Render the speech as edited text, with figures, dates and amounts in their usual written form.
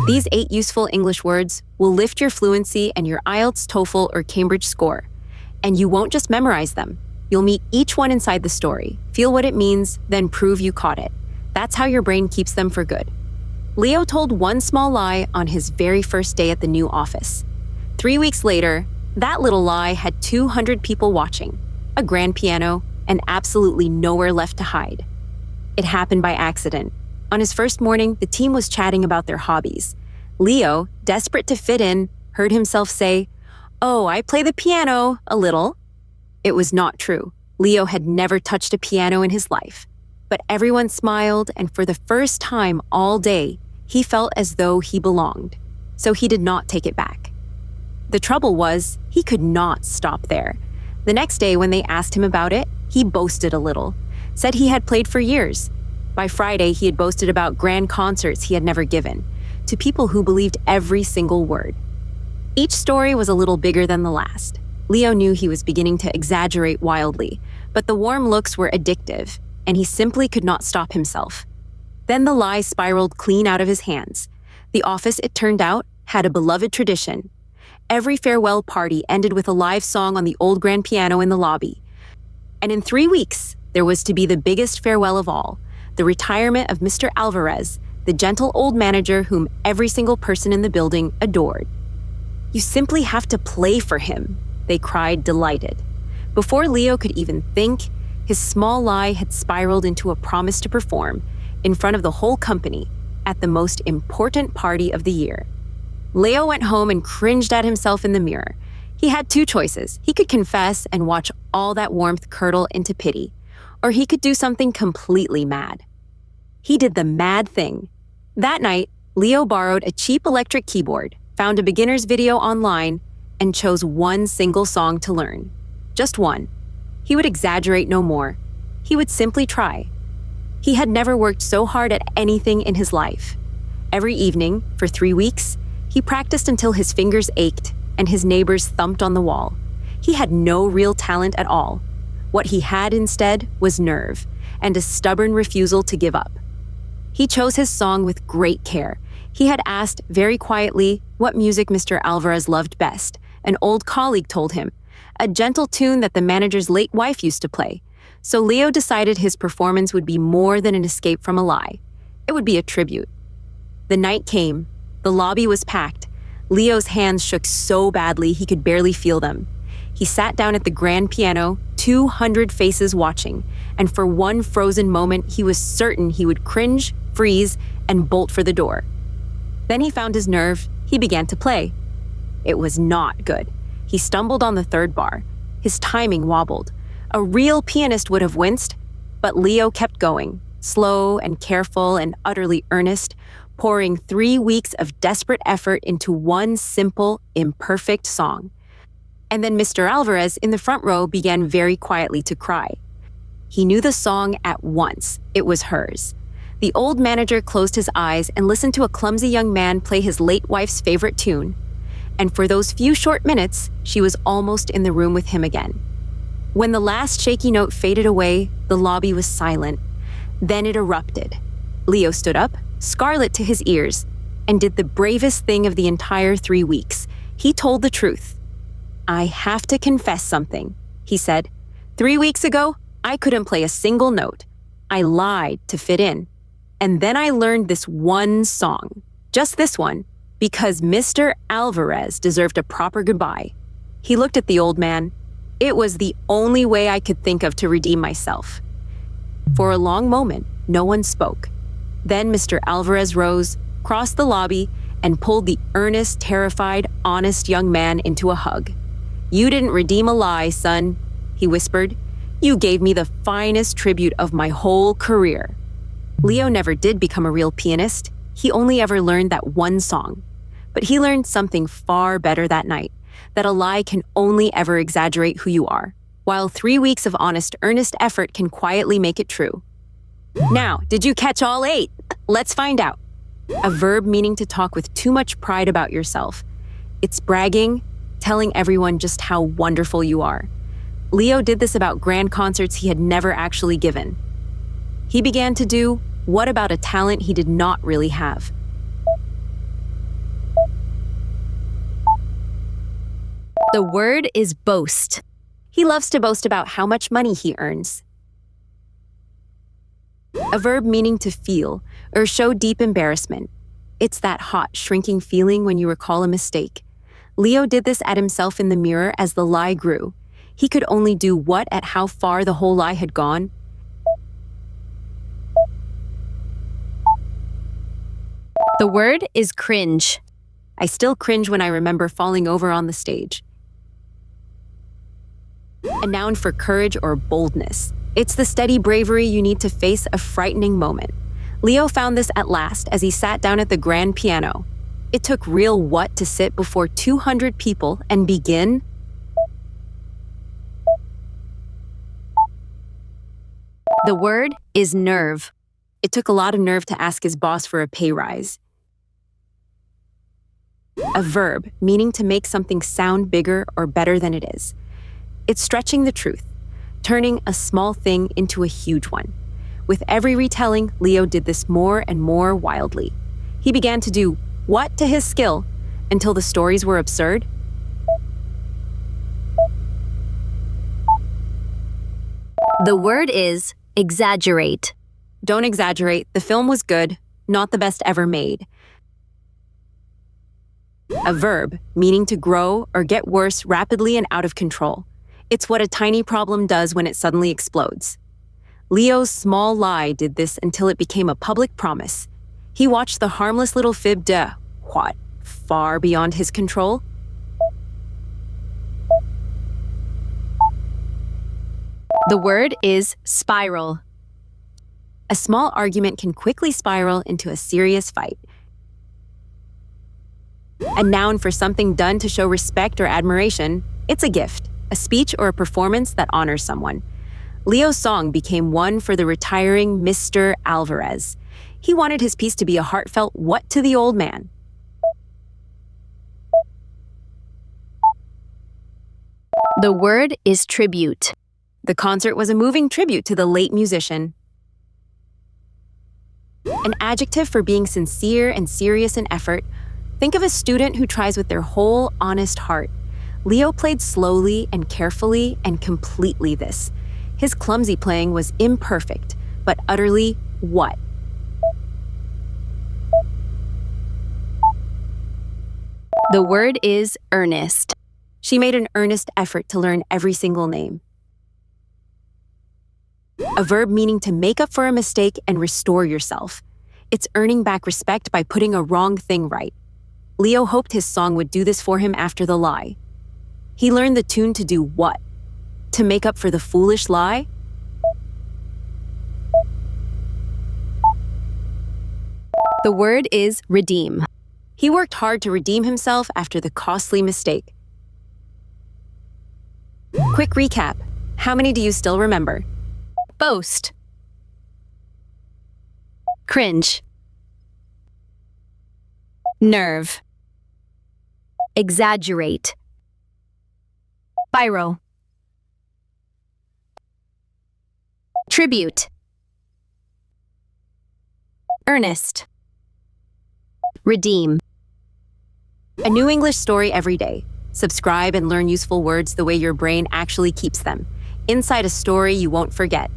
These 8 useful English words will lift your fluency and your IELTS, TOEFL, or Cambridge score. And you won't just memorize them. You'll meet each one inside the story, feel what it means, then prove you caught it. That's how your brain keeps them for good. Leo told one small lie on his very first day at the new office. 3 weeks later, that little lie had 200 people watching, a grand piano, and absolutely nowhere left to hide. It happened by accident. On his first morning, the team was chatting about their hobbies. Leo, desperate to fit in, heard himself say, "Oh, I play the piano a little." It was not true. Leo had never touched a piano in his life. But everyone smiled, and for the first time all day, he felt as though he belonged. So he did not take it back. The trouble was, he could not stop there. The next day, when they asked him about it, he boasted a little, said he had played for years. By Friday, he had boasted about grand concerts he had never given, to people who believed every single word. Each story was a little bigger than the last. Leo knew he was beginning to exaggerate wildly, but the warm looks were addictive, and he simply could not stop himself. Then the lie spiraled clean out of his hands. The office, it turned out, had a beloved tradition. Every farewell party ended with a live song on the old grand piano in the lobby. And in 3 weeks, there was to be the biggest farewell of all, the retirement of Mr. Alvarez, the gentle old manager whom every single person in the building adored. "You simply have to play for him," they cried, delighted. Before Leo could even think, his small lie had spiraled into a promise to perform in front of the whole company at the most important party of the year. Leo went home and cringed at himself in the mirror. He had 2 choices. He could confess and watch all that warmth curdle into pity, or he could do something completely mad. He did the mad thing. That night, Leo borrowed a cheap electric keyboard, found a beginner's video online, and chose one single song to learn. Just one. He would exaggerate no more. He would simply try. He had never worked so hard at anything in his life. Every evening, for 3 weeks, he practiced until his fingers ached and his neighbors thumped on the wall. He had no real talent at all. What he had instead was nerve and a stubborn refusal to give up. He chose his song with great care. He had asked very quietly what music Mr. Alvarez loved best. An old colleague told him, a gentle tune that the manager's late wife used to play. So Leo decided his performance would be more than an escape from a lie. It would be a tribute. The night came. The lobby was packed. Leo's hands shook so badly he could barely feel them. He sat down at the grand piano, 200 faces watching, and for one frozen moment, he was certain he would cringe, freeze, and bolt for the door. Then he found his nerve. He began to play. It was not good. He stumbled on the 3rd bar. His timing wobbled. A real pianist would have winced, but Leo kept going, slow and careful and utterly earnest, pouring 3 weeks of desperate effort into one simple, imperfect song. And then Mr. Alvarez in the front row began very quietly to cry. He knew the song at once. It was hers. The old manager closed his eyes and listened to a clumsy young man play his late wife's favorite tune. And for those few short minutes, she was almost in the room with him again. When the last shaky note faded away, the lobby was silent. Then it erupted. Leo stood up, scarlet to his ears, and did the bravest thing of the entire 3 weeks. He told the truth. "I have to confess something," he said. 3 weeks ago, I couldn't play a single note. I lied to fit in. And then I learned this one song, just this one, because Mr. Alvarez deserved a proper goodbye. He looked at the old man. It was the only way I could think of to redeem myself. For a long moment, no one spoke. Then Mr. Alvarez rose, crossed the lobby, and pulled the earnest, terrified, honest young man into a hug. "You didn't redeem a lie, son," he whispered. "You gave me the finest tribute of my whole career." Leo never did become a real pianist. He only ever learned that one song. But he learned something far better that night, that a lie can only ever exaggerate who you are, while 3 weeks of honest, earnest effort can quietly make it true. Now, did you catch all 8? Let's find out. A verb meaning to talk with too much pride about yourself. It's bragging, telling everyone just how wonderful you are. Leo did this about grand concerts he had never actually given. He began to do what about a talent he did not really have. The word is boast. He loves to boast about how much money he earns. A verb meaning to feel or show deep embarrassment. It's that hot, shrinking feeling when you recall a mistake. Leo did this at himself in the mirror as the lie grew. He could only do what at how far the whole lie had gone. The word is cringe. I still cringe when I remember falling over on the stage. A noun for courage or boldness. It's the steady bravery you need to face a frightening moment. Leo found this at last as he sat down at the grand piano. It took real what to sit before 200 people and begin. The word is nerve. It took a lot of nerve to ask his boss for a pay rise. A verb meaning to make something sound bigger or better than it is. It's stretching the truth, turning a small thing into a huge one. With every retelling, Leo did this more and more wildly. He began to do what to his skill until the stories were absurd. The word is exaggerate. Don't exaggerate, the film was good, not the best ever made. A verb meaning to grow or get worse rapidly and out of control. It's what a tiny problem does when it suddenly explodes. Leo's small lie did this until it became a public promise. He watched the harmless little fib far beyond his control. The word is spiral. A small argument can quickly spiral into a serious fight. A noun for something done to show respect or admiration. It's a gift, a speech or a performance that honors someone. Leo's song became one for the retiring Mr. Alvarez. He wanted his piece to be a heartfelt what to the old man. The word is tribute. The concert was a moving tribute to the late musician. An adjective for being sincere and serious in effort. Think of a student who tries with their whole honest heart. Leo played slowly and carefully and completely this. His clumsy playing was imperfect, but utterly what? The word is earnest. She made an earnest effort to learn every single name. A verb meaning to make up for a mistake and restore yourself. It's earning back respect by putting a wrong thing right. Leo hoped his song would do this for him after the lie. He learned the tune to do what? To make up for the foolish lie? The word is redeem. He worked hard to redeem himself after the costly mistake. Quick recap. How many do you still remember? Boast. Cringe. Nerve. Exaggerate. Spiral. Tribute. Earnest. Redeem. A new English story every day. Subscribe and learn useful words the way your brain actually keeps them. Inside a story you won't forget.